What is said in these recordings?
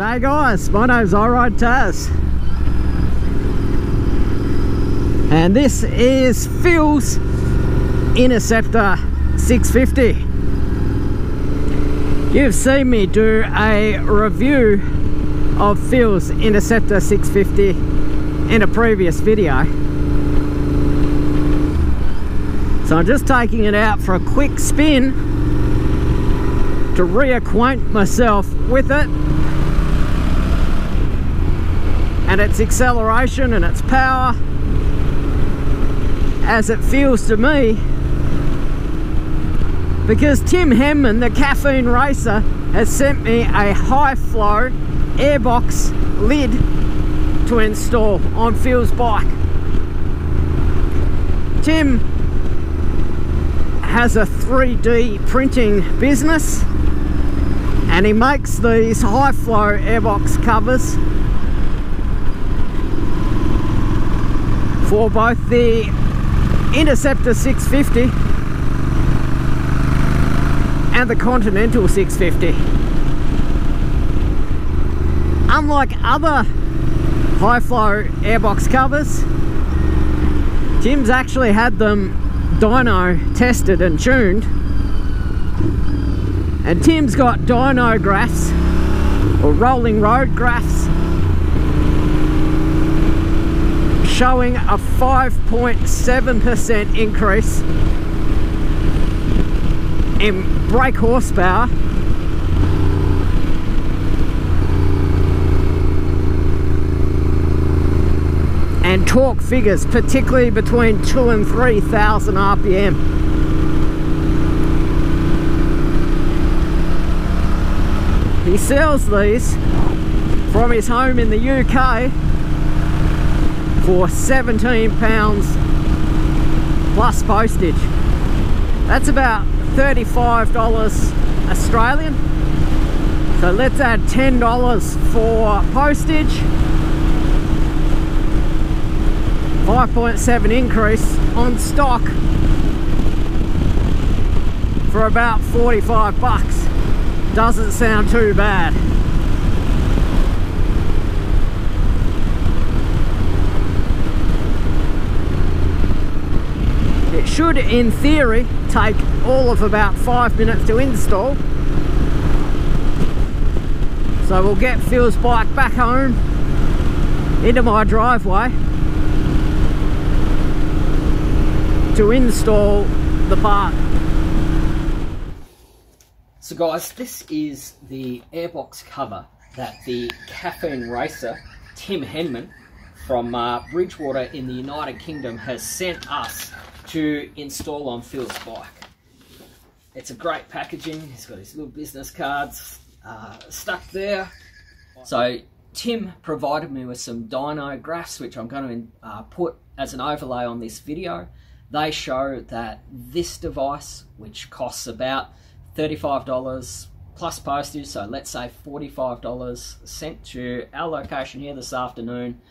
G'day guys, my name's iRide Taz, and this is Phil's Interceptor 650. You've seen me do a review of Phil's Interceptor 650 in a previous video, so I'm just taking it out for a quick spin to reacquaint myself with it and its acceleration and its power as it feels to me, because Tim Henman, the Caffeine Racer, has sent me a high flow airbox lid to install on Phil's bike. Tim has a 3D printing business and he makes these high flow airbox covers for both the Interceptor 650 and the Continental 650. Unlike other high flow airbox covers, Tim's actually had them dyno tested and tuned, and Tim's got dyno graphs or rolling road graphs showing a 5.7% increase in brake horsepower and torque figures, particularly between 2,000 and 3,000 RPM. He sells these from his home in the UK for £17 plus postage. That's about $35 Australian. So let's add $10 for postage. 5.7 increase on stock for about 45 bucks. Doesn't sound too bad. It should, in theory, take all of about 5 minutes to install. So we'll get Phil's bike back home into my driveway to install the part. So guys, this is the airbox cover that the Caffeine Racer, Tim Henman, from Bridgewater in the United Kingdom has sent us to install on Phil's bike. It's a great packaging. He's got his little business cards stuck there. So Tim provided me with some dyno graphs, which I'm going to put as an overlay on this video. They show that this device, which costs about $35 plus postage, so let's say $45 sent to our location here this afternoon,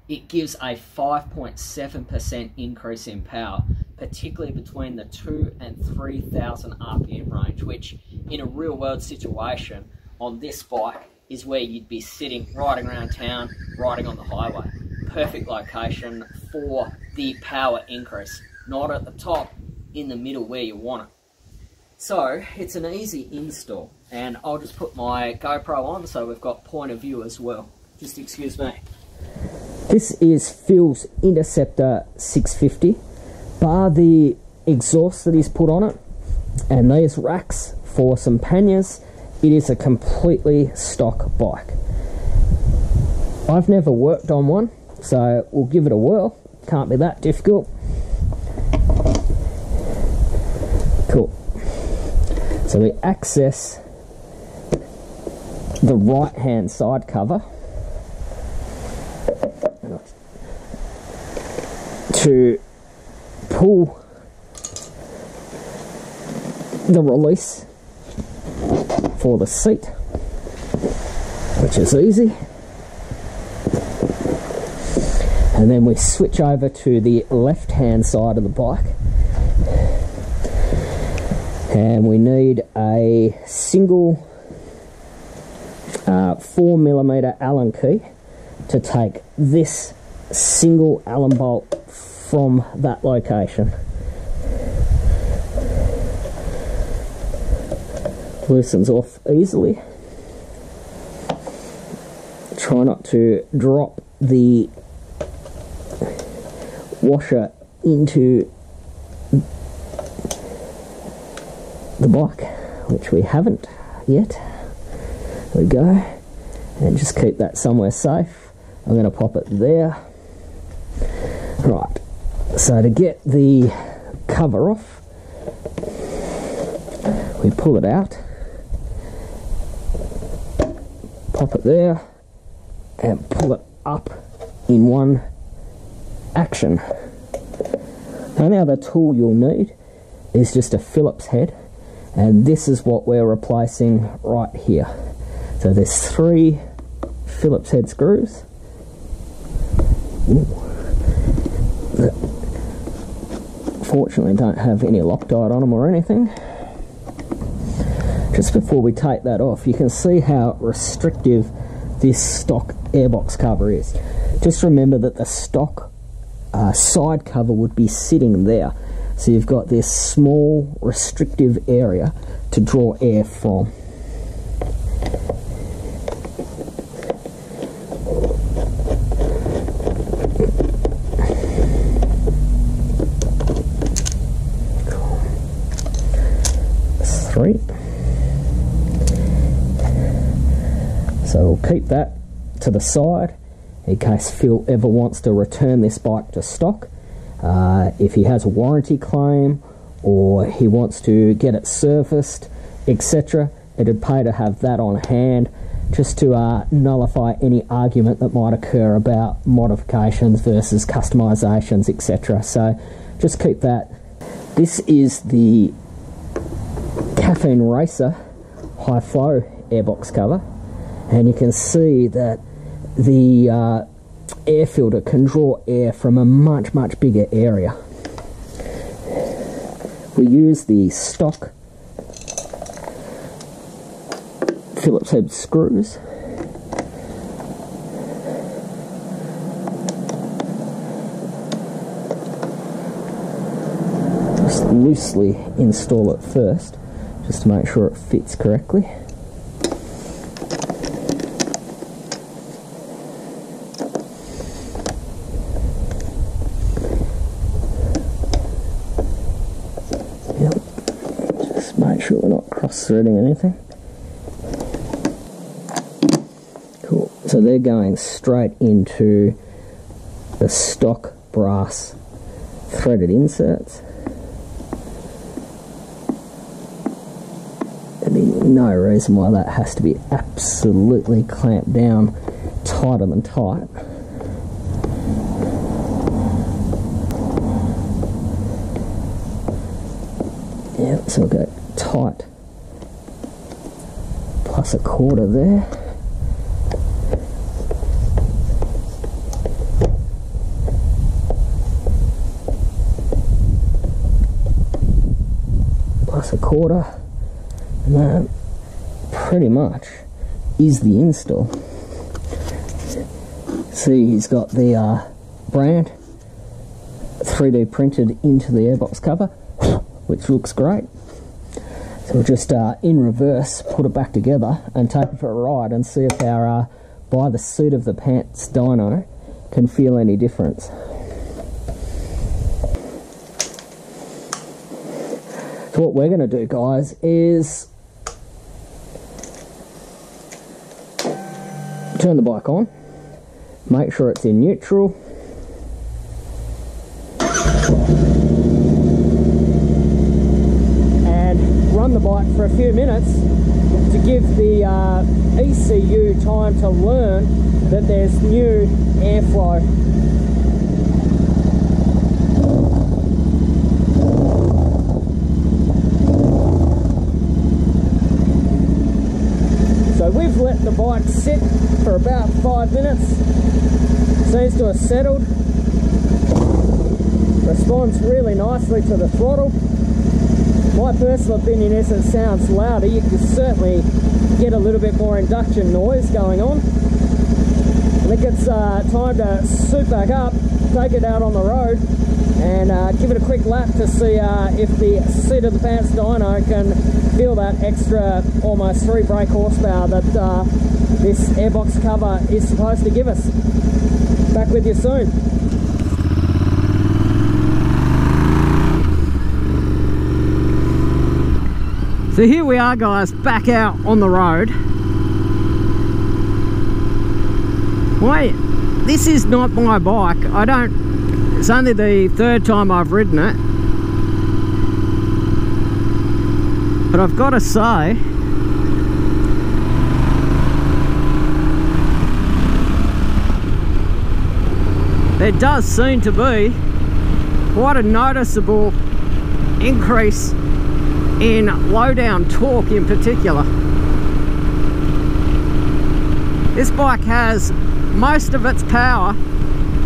it gives a 5.7% increase in power, particularly between the 2,000 and 3,000 RPM range, which in a real world situation on this bike is where you'd be sitting, riding around town, riding on the highway. Perfect location for the power increase. Not at the top, in the middle where you want it. So it's an easy install, and I'll just put my GoPro on so we've got point of view as well. Just excuse me. This is Phil's Interceptor 650, bar the exhaust that he's put on it and these racks for some panniers. It is a completely stock bike. I've never worked on one, so we'll give it a whirl. Can't be that difficult. Cool. So we access the right hand side cover to pull the release for the seat, which is easy, and then we switch over to the left hand side of the bike, and we need a single 4mm Allen key to take this single Allen bolt from that location. Loosens off easily. Try not to drop the washer into the bike, which we haven't yet. There we go. And just keep that somewhere safe. I'm going to pop it there. Right, so to get the cover off, we pull it out, pop it there, and pull it up in one action. Only other tool you'll need is just a Phillips head, and this is what we're replacing right here. So there's 3 Phillips head screws. Fortunately don't have any Loctite on them or anything. Just before we take that off, you can see how restrictive this stock airbox cover is. Just remember that the stock side cover would be sitting there, so you've got this small restrictive area to draw air from. So we'll keep that to the side in case Phil ever wants to return this bike to stock. If he has a warranty claim or he wants to get it serviced, etc., it'd pay to have that on hand just to nullify any argument that might occur about modifications versus customizations, etc. So just keep that. This is the Caffeine Racer high flow airbox cover, and you can see that the air filter can draw air from a much bigger area. We use the stock Phillips head screws. Just loosely install it first, just to make sure it fits correctly. Yep, just make sure we're not cross-threading anything. Cool, so they're going straight into the stock brass threaded inserts. No reason why that has to be absolutely clamped down tighter than tight. Yeah, so we'll go tight plus a quarter there. Plus a quarter. And that pretty much is the install. See, he's got the brand 3D printed into the airbox cover, which looks great. So we'll just in reverse put it back together and take it for a ride and see if our by the seat of the pants dyno can feel any difference. So what we're going to do, guys, is turn the bike on, make sure it's in neutral, and run the bike for a few minutes to give the ECU time to learn that there's new airflow. So we've let the bike sit for about 5 minutes. Seems to have settled. Responds really nicely to the throttle. My personal opinion is it sounds louder. You can certainly get a little bit more induction noise going on. I think it's time to suit back up, take it out on the road, and give it a quick lap to see if the seat of the pants dyno can feel that extra almost 3 brake horsepower that this airbox cover is supposed to give us. Back with you soon. So here we are, guys, back out on the road. Wait, this is not my bike. It's only the 3rd time I've ridden it. But I've got to say, there does seem to be quite a noticeable increase in low-down torque in particular. This bike has most of its power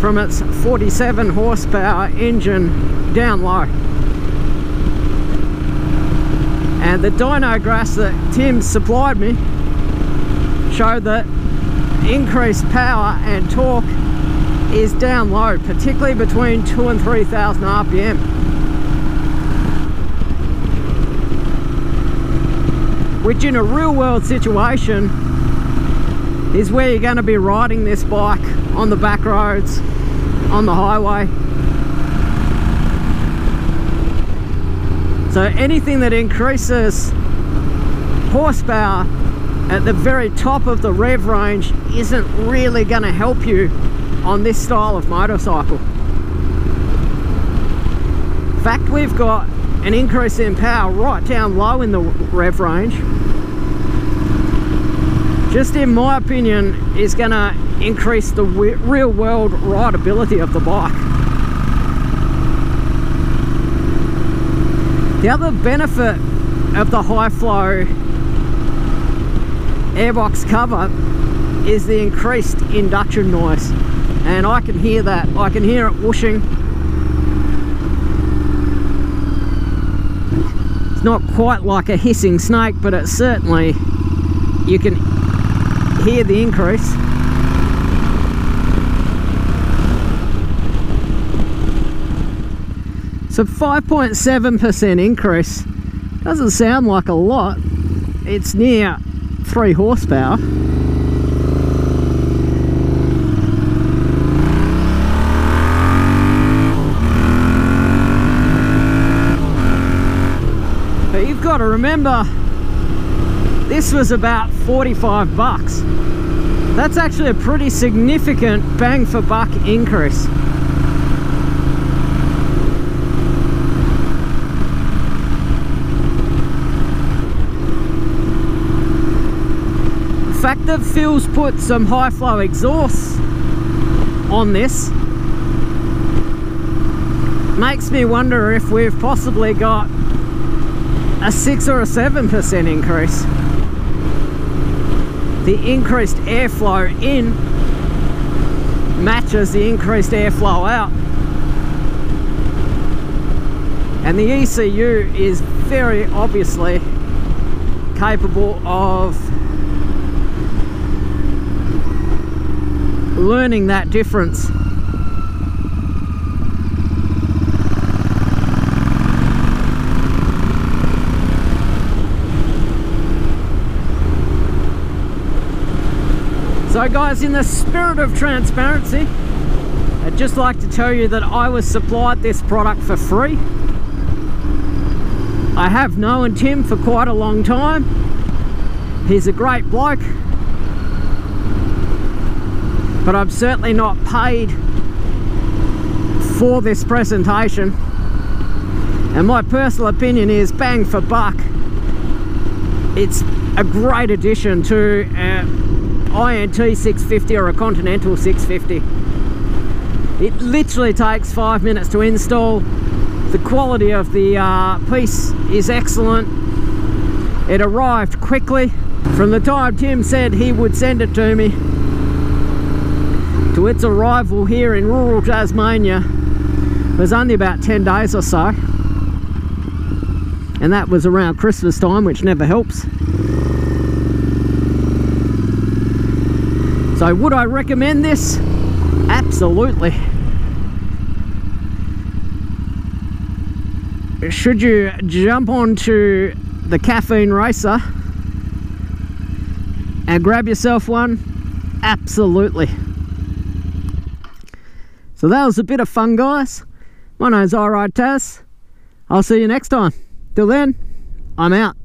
from its 47 horsepower engine down low. And the dyno graphs that Tim supplied me showed that increased power and torque is down low, particularly between 2,000 and 3,000 RPM. Which in a real world situation is where you're going to be riding this bike on the back roads, on the highway. So anything that increases horsepower at the very top of the rev range isn't really going to help you on this style of motorcycle. In fact, we've got an increase in power right down low in the rev range. Just in my opinion, is going to increase the real world rideability of the bike. The other benefit of the high flow airbox cover is the increased induction noise, and I can hear that. I can hear it whooshing. It's not quite like a hissing snake, but it's certainly, you can hear the increase. So 5.7% increase doesn't sound like a lot. It's near 3 horsepower. But you've got to remember, this was about 45 bucks. That's actually a pretty significant bang for buck increase. The fact that Phil's put some high flow exhausts on this makes me wonder if we've possibly got a 6 or a 7% increase. The increased airflow in matches the increased airflow out. And the ECU is very obviously capable of learning that difference. So guys, in the spirit of transparency, I'd just like to tell you that I was supplied this product for free. I have known Tim for quite a long time. He's a great bloke, but I'm certainly not paid for this presentation. And my personal opinion is, bang for buck, it's a great addition to INT 650 or a Continental 650. It literally takes 5 minutes to install. The quality of the piece is excellent. It arrived quickly. From the time Tim said he would send it to me to its arrival here in rural Tasmania, it was only about 10 days or so. And that was around Christmas time, which never helps. So would I recommend this? Absolutely. Should you jump onto the Caffeine Racer and grab yourself one? Absolutely. So that was a bit of fun, guys. My name's REA. I'll see you next time. Till then, I'm out.